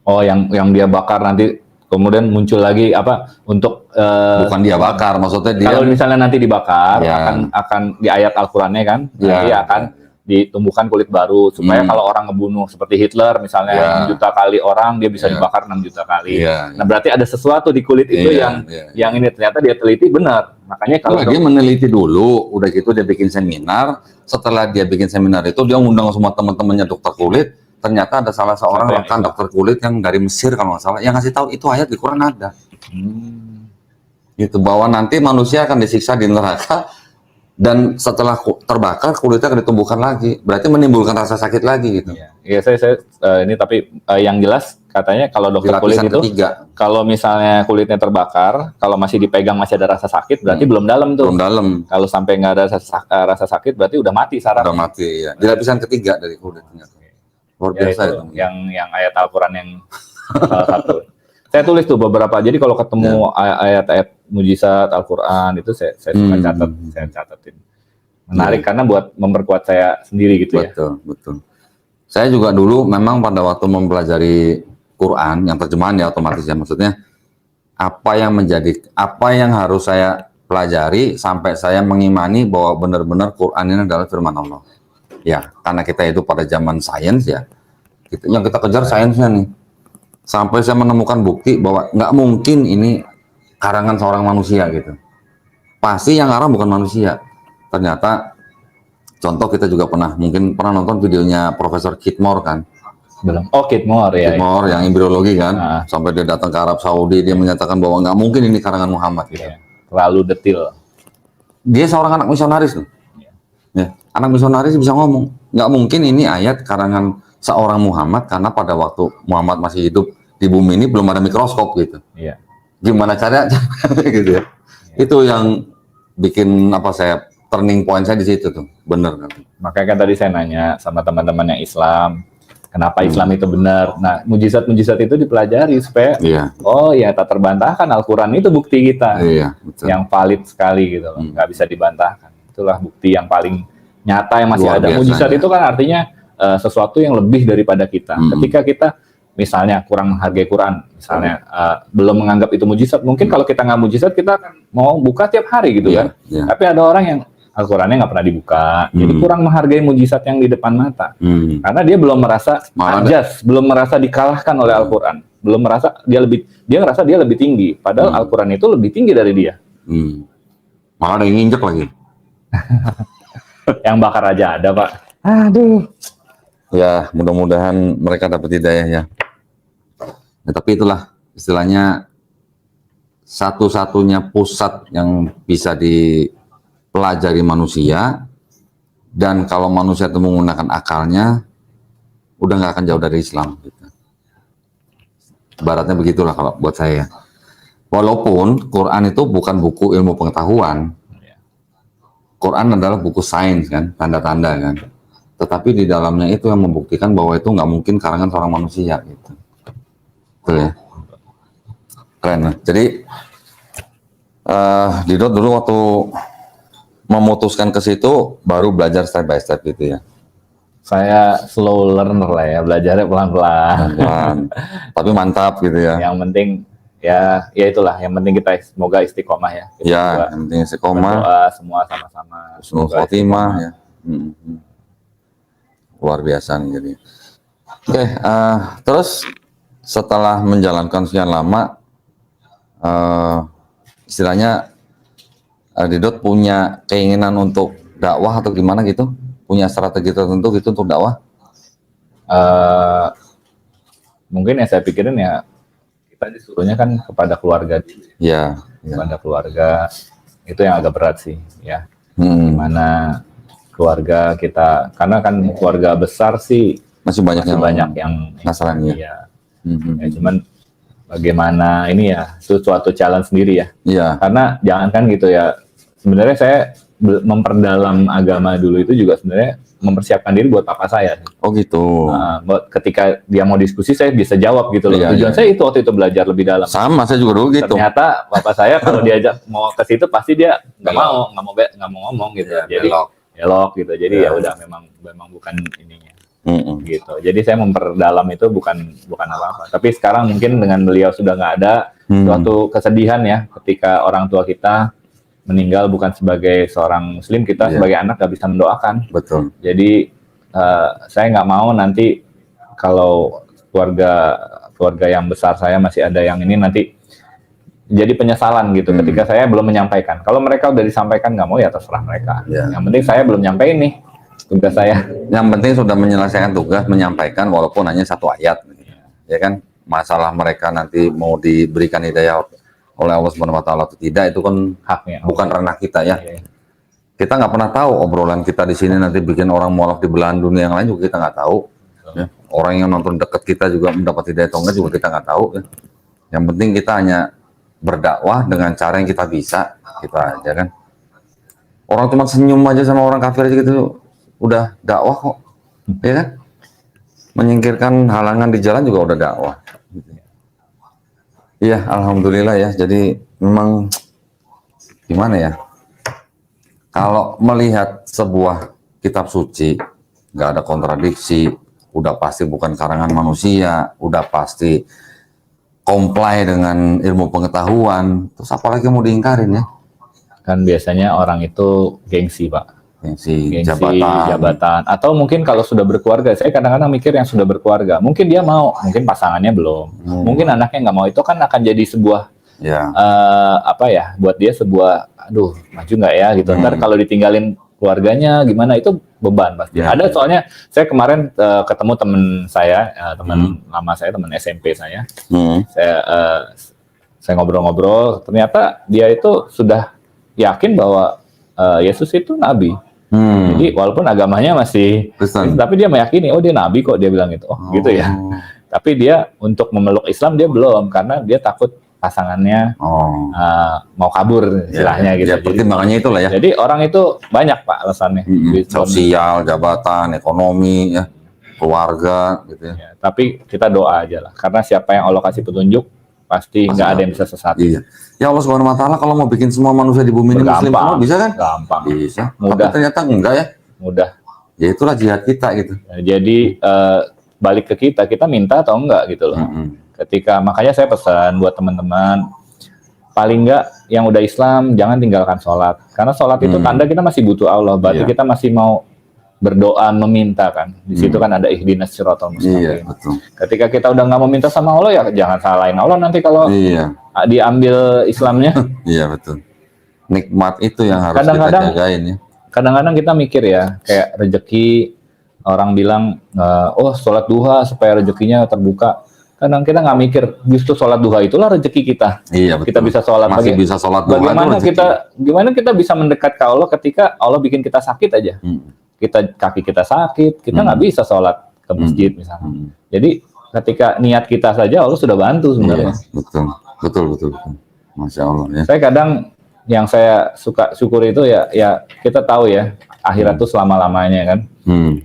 Oh, yang dia bakar nanti kemudian muncul lagi apa untuk Bukan dia bakar, maksudnya dia. kalau misalnya nanti dibakar Ya. akan di ayat Al-Qur'annya kan Ya. nanti akan ditumbuhkan kulit baru supaya kalau orang ngebunuh seperti Hitler misalnya Ya. 6 juta kali orang dia bisa Ya. dibakar 6 juta kali. Ya. Nah, berarti ada sesuatu di kulit itu Ya. yang ini ternyata dia teliti benar. Makanya kalau Dia meneliti dulu, udah gitu dia bikin seminar. Setelah dia bikin seminar itu dia ngundang semua teman-temannya dokter kulit. Ternyata ada salah seorang Sampai rekan dokter kulit yang dari Mesir kalau nggak salah, yang ngasih tahu itu ayat di Quran ada. Gitu, bahwa nanti manusia akan disiksa di neraka dan setelah terbakar kulitnya akan ditumbuhkan lagi. Berarti menimbulkan rasa sakit lagi gitu. Iya, saya ini tapi yang jelas katanya kalau Di dokter kulit lapisan itu ketiga, kalau misalnya kulitnya terbakar, kalau masih dipegang masih ada rasa sakit berarti belum dalam tuh. belum dalam, Kalau sampai nggak ada rasa sakit berarti udah mati saraf. udah mati ya. Di lapisan ketiga dari kulit ternyata. Luar Ya, biasa itu itu. yang ayat Al-Qur'an yang salah satu. Saya tulis tuh beberapa. Jadi kalau ketemu ayat-ayat mujizat Al-Qur'an itu saya suka catat, saya catatin. Menarik karena buat memperkuat saya sendiri gitu ya. Betul, betul. Saya juga dulu memang pada waktu mempelajari Quran yang terjemahan ya otomatis ya, maksudnya apa yang harus saya pelajari sampai saya mengimani bahwa benar-benar Quran ini adalah firman Allah. Ya, karena kita itu pada zaman sains ya, yang kita kejar sainsnya nih. Sampai saya menemukan bukti bahwa nggak mungkin ini karangan seorang manusia gitu. Pasti yang ngarang bukan manusia. Ternyata contoh kita juga mungkin pernah nonton videonya Profesor Kidmore kan. Belum. Oh, Kidmore ya. Kidmore yang embriologi kan. Ah. Sampai dia datang ke Arab Saudi, dia menyatakan bahwa nggak mungkin ini karangan Muhammad gitu. Iya. Terlalu detil. Dia seorang anak misionaris loh. Ya, anak misionaris bisa ngomong, nggak mungkin ini ayat karangan seorang Muhammad karena pada waktu Muhammad masih hidup di bumi ini belum ada mikroskop gitu. Iya. Gimana caranya gitu ya. Itu yang bikin saya turning point saya di situ tuh. Bener kan. Makanya kan tadi saya nanya sama teman-teman yang Islam, kenapa Islam itu benar. Nah, mujizat-mujizat itu dipelajari supaya Iya. oh ya tak terbantahkan, Al-Quran itu bukti kita Iya, betul. yang valid sekali gitu loh, nggak bisa dibantahkan. Itulah bukti yang paling nyata yang masih Luar ada. biasa, Mujizat ya. itu kan artinya sesuatu yang lebih daripada kita. Ketika kita misalnya kurang menghargai Quran, misalnya belum menganggap itu mujizat, mungkin kalau kita nggak mujizat kita akan mau buka tiap hari gitu kan. Iya. Tapi ada orang yang Al-Qurannya nggak pernah dibuka, jadi kurang menghargai mujizat yang di depan mata. Karena dia belum merasa ajas, belum merasa dikalahkan oleh Al-Quran, belum merasa dia ngerasa dia lebih tinggi, padahal Al-Quran itu lebih tinggi dari dia. Malah ada yang nginjek lagi. Yang bakar aja ada, Pak. Aduh. Ya, mudah-mudahan mereka dapat hidayah ya. Ya, tapi itulah istilahnya satu-satunya pusat yang bisa dipelajari manusia, dan kalau manusia itu menggunakan akalnya, udah nggak akan jauh dari Islam. Gitu. Baratnya begitulah kalau buat saya. Walaupun Quran itu bukan buku ilmu pengetahuan, Quran adalah buku sains kan, tanda-tanda kan. Tetapi di dalamnya itu yang membuktikan bahwa itu nggak mungkin karangan seorang manusia gitu. Betul ya? Keren. Nah. Jadi Didot dulu waktu memutuskan ke situ baru belajar step by step gitu ya. Saya slow learner lah ya, belajarnya pelan-pelan. Tapi mantap gitu ya. Yang penting ya itulah, yang penting kita semoga istiqomah ya. Kita Ya, yang penting istiqomah. Berdoa semua sama-sama. Husnul khotimah ya. Luar biasa nih jadi. Oke, terus setelah menjalankan sekian lama, istilahnya Didot punya keinginan untuk dakwah atau gimana gitu? Punya strategi tertentu gitu untuk dakwah? Mungkin yang saya pikirin ya, kita disuruhnya kan kepada keluarga. Ya. Kepada keluarga, itu yang agak berat sih ya. Gimana keluarga kita, karena kan keluarga besar sih masih banyak yang Nasrani ya. Ya, cuman bagaimana ini ya, itu suatu challenge sendiri ya. Iya. Karena jangankan gitu ya, sebenarnya saya memperdalam agama dulu itu juga sebenarnya mempersiapkan diri buat papa saya. Oh gitu. Ketika dia mau diskusi saya bisa jawab gitu loh. Tujuan saya itu waktu itu belajar lebih dalam. Sama, saya juga dulu gitu. Ternyata bapak saya kalau diajak mau ke situ pasti dia nggak mau ngomong gitu. Jadi belok gitu. Jadi ya udah memang bukan ininya. Gitu. Jadi saya memperdalam itu bukan apa-apa. Tapi sekarang mungkin dengan beliau sudah nggak ada, suatu kesedihan ya ketika orang tua kita meninggal bukan sebagai seorang muslim, kita sebagai anak nggak bisa mendoakan. Betul. Jadi saya nggak mau nanti kalau keluarga yang besar saya masih ada yang ini nanti jadi penyesalan gitu ketika saya belum menyampaikan. Kalau mereka udah disampaikan nggak mau ya terserah mereka. Yang penting saya belum nyampein nih tugas saya. Yang penting sudah menyelesaikan tugas, menyampaikan walaupun hanya satu ayat. Ya kan, masalah mereka nanti mau diberikan hidayah oleh Allah Subhanahu wa taala atau tidak itu kan Haknya, bukan ranah kita ya. Kita nggak pernah tahu obrolan kita di sini nanti bikin orang mualaf di belahan dunia yang lain juga kita nggak tahu. Ya. Orang yang nonton dekat kita juga mendapat hidayah atau enggak juga kita nggak tahu. Ya. Yang penting kita hanya berdakwah dengan cara yang kita bisa, kita aja kan. Orang cuma senyum aja sama orang kafir aja gitu udah dakwah kok, ya kan? Menyingkirkan halangan di jalan juga udah dakwah. Iya, alhamdulillah ya. Jadi memang gimana ya? Kalau melihat sebuah kitab suci, nggak ada kontradiksi, udah pasti bukan karangan manusia, udah pasti comply dengan ilmu pengetahuan, terus apalagi mau diingkarin ya? Kan biasanya orang itu gengsi, Pak. Gengsi jabatan. Atau mungkin kalau sudah berkeluarga, saya kadang-kadang mikir yang sudah berkeluarga, mungkin dia mau, mungkin pasangannya belum, mungkin anaknya nggak mau, itu kan akan jadi sebuah buat dia sebuah, aduh maju nggak ya gitu. Ntar kalau ditinggalin keluarganya gimana, itu beban pasti. Ada soalnya saya kemarin ketemu teman saya, teman lama saya, teman SMP saya, saya ngobrol-ngobrol, ternyata dia itu sudah yakin bahwa Yesus itu nabi. Jadi walaupun agamanya masih Kristen, tapi dia meyakini, oh dia nabi kok, dia bilang gitu. Oh gitu ya. Tapi dia untuk memeluk Islam dia belum, karena dia takut pasangannya Oh. mau kabur istilahnya gitu. Ya, pertimbangannya itulah ya. Jadi orang itu banyak Pak alasannya. Sosial, jabatan, ekonomi, ya, keluarga, gitu ya. Ya, tapi kita doa aja lah, karena siapa yang Allah kasih petunjuk pasti nggak ada yang bisa sesat. Iya. Ya Allah Subhanahu Wa Taala kalau mau bikin semua manusia di bumi ini muslim semua bisa kan? Gampang. Bisa. Mudah. Tapi ternyata enggak ya. Mudah. Ya itulah jihad kita gitu. Nah, jadi balik ke kita minta atau enggak gitu loh. Ketika makanya saya pesan buat teman-teman, paling enggak yang udah Islam jangan tinggalkan sholat, karena sholat itu tanda kita masih butuh Allah, berarti kita masih mau berdoa meminta kan. Di situ kan ada ihdinas siratal mustaqim. Iya, betul. Ketika kita udah nggak mau minta sama Allah ya jangan salahin Allah nanti kalau diambil Islamnya. Iya betul. Nikmat itu yang harus Kadang-kadang- kita jagain ya. Kadang-kadang kita mikir ya, kayak rezeki orang bilang, oh sholat duha supaya rezekinya terbuka. Kadang kita nggak mikir, justru sholat duha itulah rezeki kita. Iya betul. Kita bisa sholat Masih bisa sholat duha itu Bagaimana rezeki. gimana kita bisa mendekat ke Allah ketika Allah bikin kita sakit aja? Kaki kita sakit, kita nggak bisa sholat ke masjid misalnya. Jadi ketika niat kita saja Allah sudah bantu sebenarnya. Iya, betul. Masya Allah ya. Saya kadang yang saya suka syukur itu ya kita tahu ya akhirat itu selama-lamanya kan.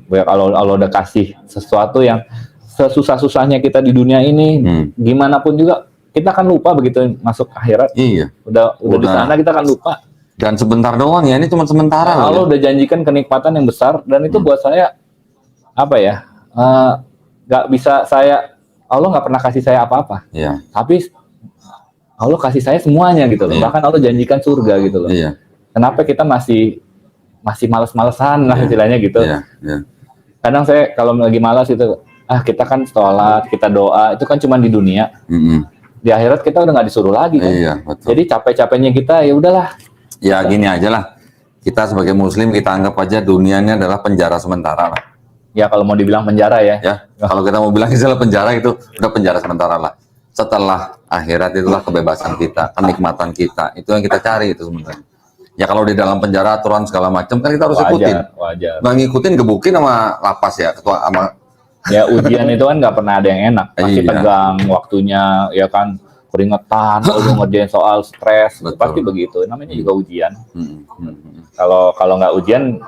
Ya, kalau Allah udah kasih sesuatu yang sesusah-susahnya kita di dunia ini, gimana pun juga kita akan lupa begitu masuk akhirat. Iya. Udah di sana kita akan lupa. Dan sebentar doang ya, ini cuma sementara loh. Allah Ya. udah janjikan kenikmatan yang besar dan itu buat saya apa ya? Nggak bisa Allah nggak pernah kasih saya apa-apa. Iya. Tapi Allah kasih saya semuanya gitu loh. Iya. Bahkan Allah janjikan surga gitu loh. Iya. Kenapa kita masih males-malesan lah istilahnya gitu. Iya. Kadang saya kalau lagi malas itu, kita kan sholat, kita doa, itu kan cuma di dunia. Di akhirat kita udah nggak disuruh lagi kan. Iya, betul. Jadi capek-capeknya kita ya udahlah. Ya gini aja lah. Kita sebagai muslim kita anggap aja dunia ini adalah penjara sementara lah. Ya kalau mau dibilang penjara ya. Ya, kalau kita mau bilang istilah penjara itu udah penjara sementara lah. Setelah akhirat itulah kebebasan kita, kenikmatan kita. Itu yang kita cari itu sebenarnya. Ya kalau di dalam penjara aturan segala macam kan kita harus ikutin. Wajar. Nggak ngikutin gebukin sama lapas ya, ketua sama. Ya ujian itu kan nggak pernah ada yang enak. Pasti Iya. tegang waktunya, ya kan keringetan, kalau ngerjain soal stres, pasti begitu. Namanya juga ujian. Kalau nggak ujian,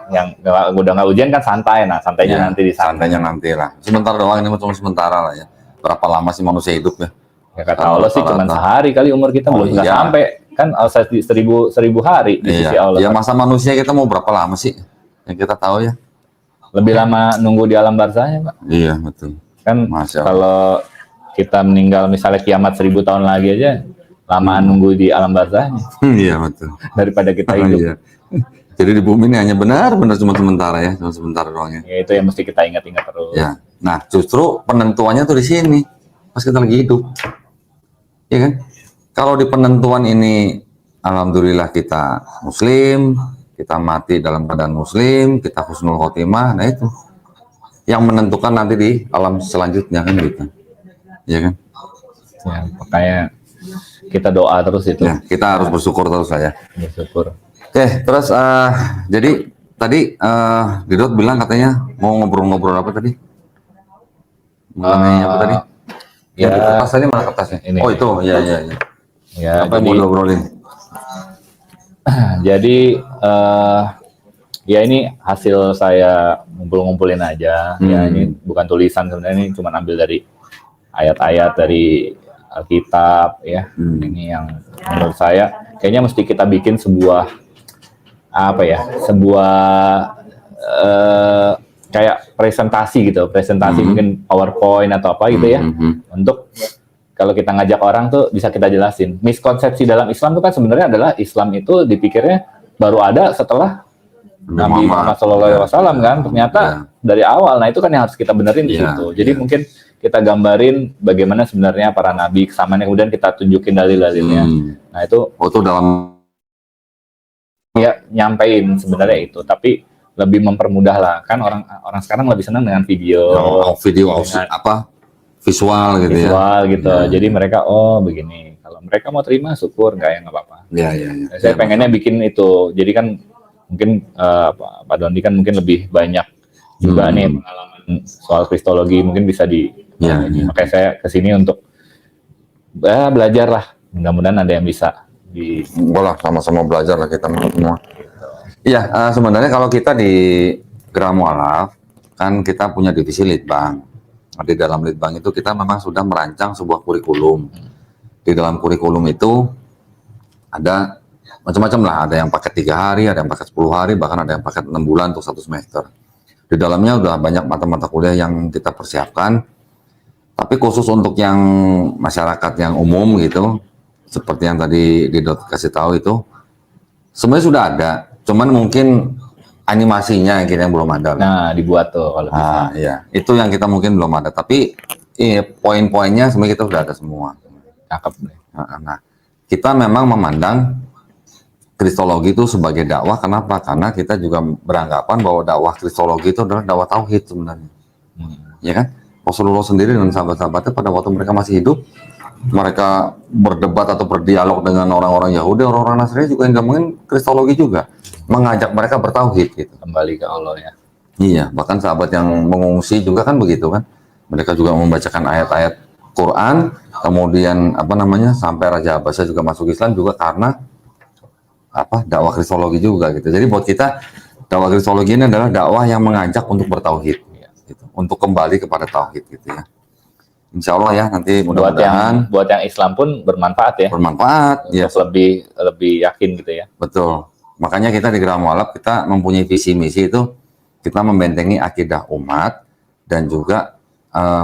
udah nggak ujian kan santai, santainya Ya, nanti di sana. santainya nanti lah. Sebentar doang ini cuma sementara lah ya. Berapa lama sih manusia hidup ya? Ya kata Allah sih cuma sehari kali umur kita belum nggak iya. sampai kan seribu hari di sisi Allah. Ya masa manusia kita mau berapa lama sih? Yang kita tahu ya. Lebih lama nunggu di alam barzahnya Pak. Iya betul. Kan Masya Allah. kalau kita meninggal misalnya kiamat 1000 tahun lagi aja, lamaan nunggu di alam barzahnya Iya betul. daripada kita hidup. Iya. Jadi di bumi ini hanya benar-benar cuma sementara ya, cuma sebentar doang ya. Ya itu yang mesti kita ingat-ingat terus. Ya. Nah justru penentuannya tuh di sini pas kita lagi hidup, ya kan? Kalau di penentuan ini, alhamdulillah kita Muslim, kita mati dalam keadaan Muslim, kita husnul khotimah, nah itu yang menentukan nanti di alam selanjutnya kan gitu, ya kan? Ya, makanya kita doa terus itu. Ya, kita harus bersyukur terus saja. Bersyukur. Oke, terus jadi tadi Didot bilang katanya mau ngobrol-ngobrol apa tadi? Mengenai apa tadi? Ya, Yang di kertas tadi mana kertasnya? ini. Oh itu, ya. Ya, Apa yang mau diobrolin? jadi ya ini hasil saya ngumpulin aja. Ya ini bukan tulisan sebenarnya, ini cuma ambil dari ayat-ayat dari Alkitab ya. Ini yang menurut saya kayaknya mesti kita bikin sebuah kayak presentasi gitu, mungkin PowerPoint atau apa gitu ya, untuk kalau kita ngajak orang tuh bisa kita jelasin. Miskonsepsi dalam Islam itu kan sebenarnya adalah Islam itu dipikirnya baru ada setelah Nabi Muhammad SAW kan, ternyata dari awal. Nah itu kan yang harus kita benerin di situ. Jadi mungkin kita gambarin bagaimana sebenarnya para nabi kesamaan, kemudian kita tunjukin dalil-dalilnya. Nah itu dalam ya nyampein sebenarnya itu, tapi lebih mempermudah lah kan, orang sekarang lebih senang dengan video visual gitu ya. Visual gitu. Jadi mereka begini. Kalau mereka mau terima syukur, nggak nggak apa-apa. Iya. Saya pengennya bikin itu. Jadi kan mungkin Pak Dondi kan mungkin lebih banyak juga nih pengalaman soal kristologi, mungkin bisa Iya, iya. Makanya saya kesini untuk belajar lah. Mudah-mudahan ada yang bisa Boleh sama-sama belajar lah kita semua. Iya, sebenarnya kalau kita di Geraha Mualaf kan kita punya divisi Litbang. Nah, di dalam Litbang itu kita memang sudah merancang sebuah kurikulum. Di dalam kurikulum itu ada macam-macam lah. Ada yang paket 3 hari, ada yang paket 10 hari, bahkan ada yang paket 6 bulan untuk 1 semester. Di dalamnya udah banyak mata-mata kuliah yang kita persiapkan. Tapi khusus untuk yang masyarakat yang umum gitu, seperti yang tadi Didot kasih tahu itu, sebenarnya sudah ada. Cuman mungkin animasinya yang belum ada. Nah, dibuat tuh kalau bisa. Iya, itu yang kita mungkin belum ada. Tapi poin-poinnya sebenarnya kita sudah ada semua. Cakep deh. Nah, kita memang memandang Kristologi itu sebagai dakwah. Kenapa? Karena kita juga beranggapan bahwa dakwah Kristologi itu adalah dakwah tauhid sebenarnya. Ya kan? Rasulullah sendiri dan sahabat-sahabatnya pada waktu mereka masih hidup, mereka berdebat atau berdialog dengan orang-orang Yahudi, orang-orang Nasrani juga yang ngomongin Kristologi juga, mengajak mereka bertauhid gitu. Kembali ke Allah ya. Iya, bahkan sahabat yang mengungsi juga kan begitu kan. Mereka juga membacakan ayat-ayat Quran, kemudian sampai Raja Abbasnya juga masuk Islam juga karena dakwah Kristologi juga gitu. Jadi buat kita dakwah Kristologi ini adalah dakwah yang mengajak untuk bertauhid, gitu. Untuk kembali kepada tauhid gitu ya. Insya Allah ya nanti mudah-mudahan buat yang Islam pun bermanfaat ya. Bermanfaat, ya. Lebih yakin gitu ya. Betul. Makanya kita di Geraha Mualaf kita mempunyai visi misi itu kita membentengi akidah umat dan juga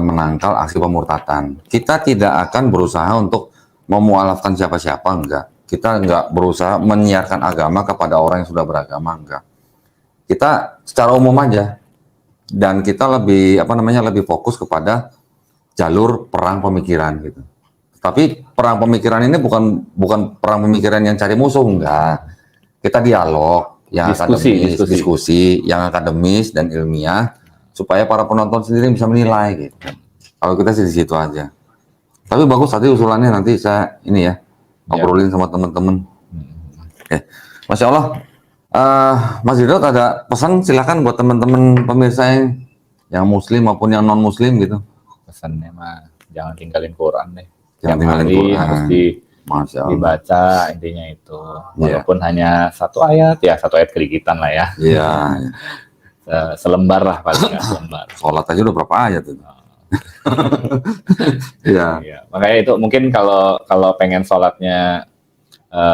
menangkal aksi pemurtatan. Kita tidak akan berusaha untuk memualafkan siapa-siapa, enggak. Kita enggak berusaha menyiarkan agama kepada orang yang sudah beragama, enggak. Kita secara umum aja. Dan kita lebih lebih fokus kepada jalur perang pemikiran gitu. Tapi perang pemikiran ini bukan perang pemikiran yang cari musuh, enggak. Kita dialog yang diskusi yang akademis dan ilmiah supaya para penonton sendiri bisa menilai gitu. Kalau kita sih di situ aja. Tapi bagus tadi usulannya, nanti saya ngobrolin sama teman-teman. Oke. Masya Allah. Mas Didot ada pesan, silakan buat teman-teman pemirsa yang muslim maupun yang non muslim gitu. Pesannya mah jangan tinggalin Quran deh. Jangan tinggalin Quran. Harus dibaca, intinya itu. Walaupun hanya satu ayat kerikitan lah ya. Iya. Selembar lah paling nggak selembar. Sholat aja udah berapa ayat itu. Iya. Makanya itu mungkin kalau pengen sholatnya,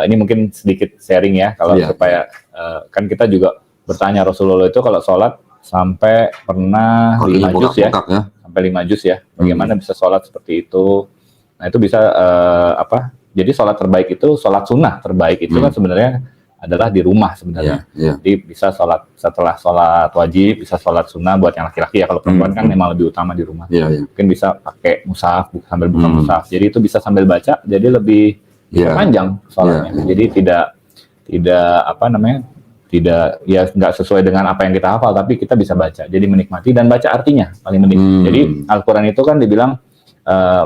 ini mungkin sedikit sharing ya, kalau supaya kan kita juga bertanya Rasulullah itu kalau sholat sampai pernah 5 juz ya. Sampai 5 juz ya. Bagaimana bisa sholat seperti itu? Nah itu bisa jadi sholat terbaik itu, sholat sunnah terbaik itu kan sebenarnya adalah di rumah sebenarnya. Jadi bisa sholat setelah sholat wajib, bisa sholat sunnah buat yang laki-laki ya. Kalau perempuan kan memang lebih utama di rumah. Mungkin bisa pakai mushaf sambil buka mushaf. Jadi itu bisa sambil baca, jadi lebih panjang sholatnya. Jadi tidak nggak sesuai dengan apa yang kita hafal, tapi kita bisa baca. Jadi menikmati dan baca artinya paling penting. Jadi Al-Quran itu kan dibilang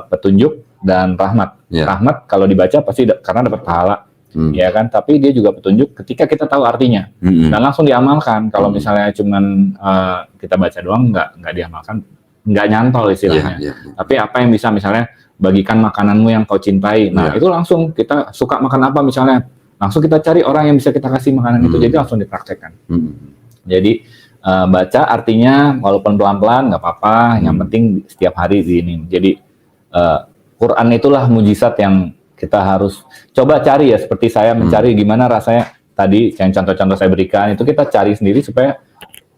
petunjuk dan rahmat. Rahmat kalau dibaca pasti karena dapat pahala. Ya kan, tapi dia juga petunjuk ketika kita tahu artinya dan langsung diamalkan. Kalau misalnya cuman kita baca doang nggak diamalkan, nggak nyantol istilahnya. Tapi apa yang bisa misalnya bagikan makananmu yang kau cintai, nah itu langsung kita suka makan apa misalnya, langsung kita cari orang yang bisa kita kasih makanan itu, jadi langsung dipraktekkan. Jadi baca artinya walaupun pelan-pelan nggak apa-apa, yang penting setiap hari di ini. Jadi Quran itulah mujizat yang kita harus coba cari ya, seperti saya mencari gimana rasanya tadi yang contoh-contoh saya berikan itu, kita cari sendiri supaya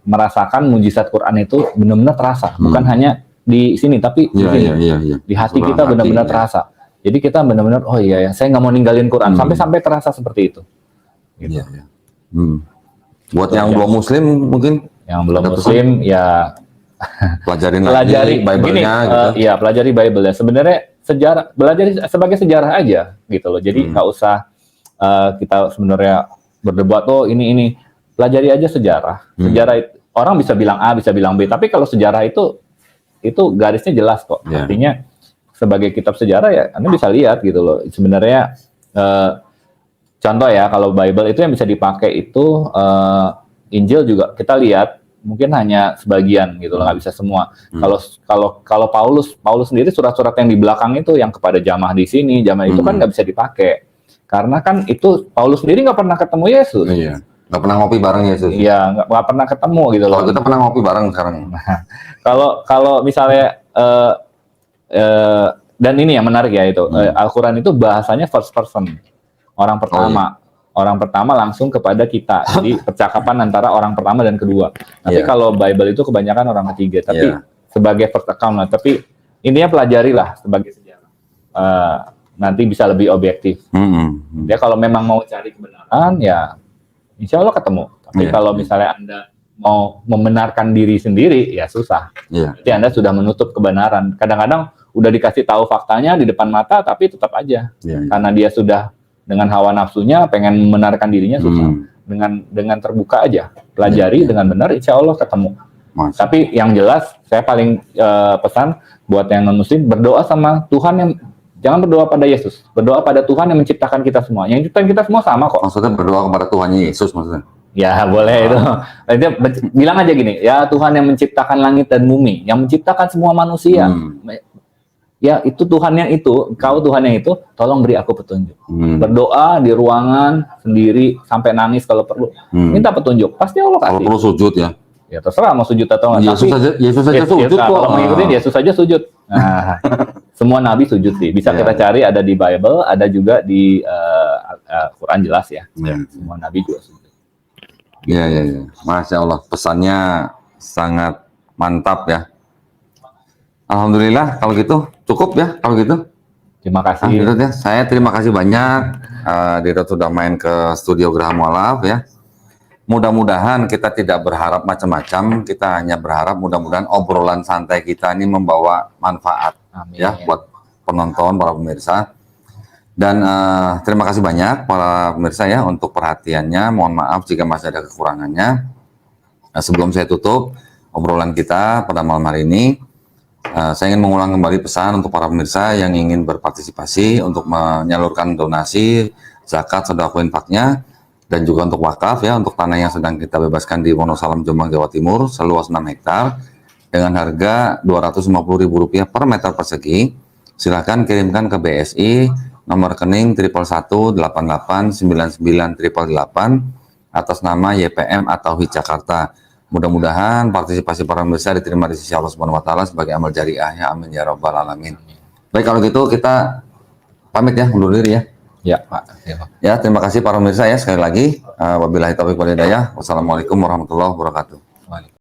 merasakan mujizat Quran itu benar-benar terasa, bukan hanya di sini tapi di sini. Di hati kita benar-benar terasa. Jadi kita benar-benar saya nggak mau ninggalin Quran sampai terasa seperti itu. Gitu. Buat yang belum muslim mungkin yang belum muslim ya pelajari Bible-nya gitu. Pelajari Bible ya. Sebenarnya sejarah, belajar sebagai sejarah aja gitu loh. Jadi nggak usah kita sebenarnya berdebat ini. Pelajari aja sejarah. Sejarah orang bisa bilang A, bisa bilang B, tapi kalau sejarah itu garisnya jelas kok. Artinya sebagai kitab sejarah ya Anda bisa lihat gitu loh. Sebenarnya contoh ya, kalau Bible itu yang bisa dipakai itu Injil juga kita lihat mungkin hanya sebagian gitu loh, nggak bisa semua. Kalau Paulus sendiri surat-surat yang di belakang itu yang kepada jamaah di sini, jamaah itu kan nggak bisa dipakai. Karena kan itu Paulus sendiri nggak pernah ketemu Yesus. Iya. Nggak pernah ngopi bareng Yesus. Iya, nggak pernah ketemu gitu loh. Kalau kita pernah ngopi bareng sekarang. Kalau misalnya dan ini yang menarik ya itu Al-Quran itu bahasanya first person, orang pertama. Orang pertama langsung kepada kita. Jadi percakapan antara orang pertama dan kedua. Tapi kalau Bible itu kebanyakan orang ketiga. Tapi sebagai first account lah. Tapi intinya pelajarilah sebagai sejarah. Nanti bisa lebih objektif. Ya kalau memang mau cari kebenaran, ya insya Allah ketemu. Tapi kalau misalnya Anda mau membenarkan diri sendiri, ya susah. Jadi Anda sudah menutup kebenaran. Kadang-kadang udah dikasih tahu faktanya di depan mata, tapi tetap aja. Karena dia sudah dengan hawa nafsunya pengen membenarkan dirinya susah. Dengan terbuka aja, pelajari dengan benar, insya Allah ketemu. Tapi yang jelas saya paling pesan buat yang non muslim, berdoa sama Tuhan yang, jangan berdoa pada Yesus, berdoa pada Tuhan yang menciptakan kita semua. Yang menciptakan kita semua sama kok. Maksudnya berdoa kepada Tuhan Yesus maksudnya? Ya boleh itu. Dia bilang aja gini, ya Tuhan yang menciptakan langit dan bumi, yang menciptakan semua manusia. Ya itu Tuhan yang itu, kau Tuhan yang itu, tolong beri aku petunjuk. Berdoa di ruangan sendiri sampai nangis kalau perlu. Minta petunjuk, pasti Allah kasih. Kalau perlu sujud ya. Ya terserah mau sujud atau enggak. Yesus saja sujud kok. Kalau mengikutin Yesus saja sujud. Nah, semua nabi sujud sih. Bisa kita cari, ada di Bible, ada juga di Quran jelas ya. Semua nabi juga sujud. Iya. Masya Allah, pesannya sangat mantap ya. Alhamdulillah kalau gitu cukup ya kalau gitu. Terima kasih. Ya. Saya terima kasih banyak Dirut sudah main ke studio Geraha Mualaf ya. Mudah-mudahan kita tidak berharap macam-macam, kita hanya berharap mudah-mudahan obrolan santai kita ini membawa manfaat. Amin. Ya buat penonton, para pemirsa. Dan terima kasih banyak para pemirsa ya untuk perhatiannya. Mohon maaf jika masih ada kekurangannya. Sebelum saya tutup obrolan kita pada malam hari ini, saya ingin mengulang kembali pesan untuk para pemirsa yang ingin berpartisipasi untuk menyalurkan donasi, zakat, sedekah, infaknya, dan juga untuk wakaf ya, untuk tanah yang sedang kita bebaskan di Wonosalam, Jombang, Jawa Timur, seluas 6 hektar dengan harga Rp250.000 per meter persegi. Silakan kirimkan ke BSI nomor rekening 111889988 atas nama YPM atau HIT Jakarta. Mudah-mudahan partisipasi para pemirsa diterima di sisi Allah Subhanahu wa taala sebagai amal jariah ya, amin ya rabbal alamin. Baik, kalau gitu kita pamit ya, undur diri ya. Ya, Pak. Ya, terima kasih para pemirsa ya sekali lagi. Wabillahi taufiq wal hidayah. Wassalamualaikum warahmatullahi wabarakatuh.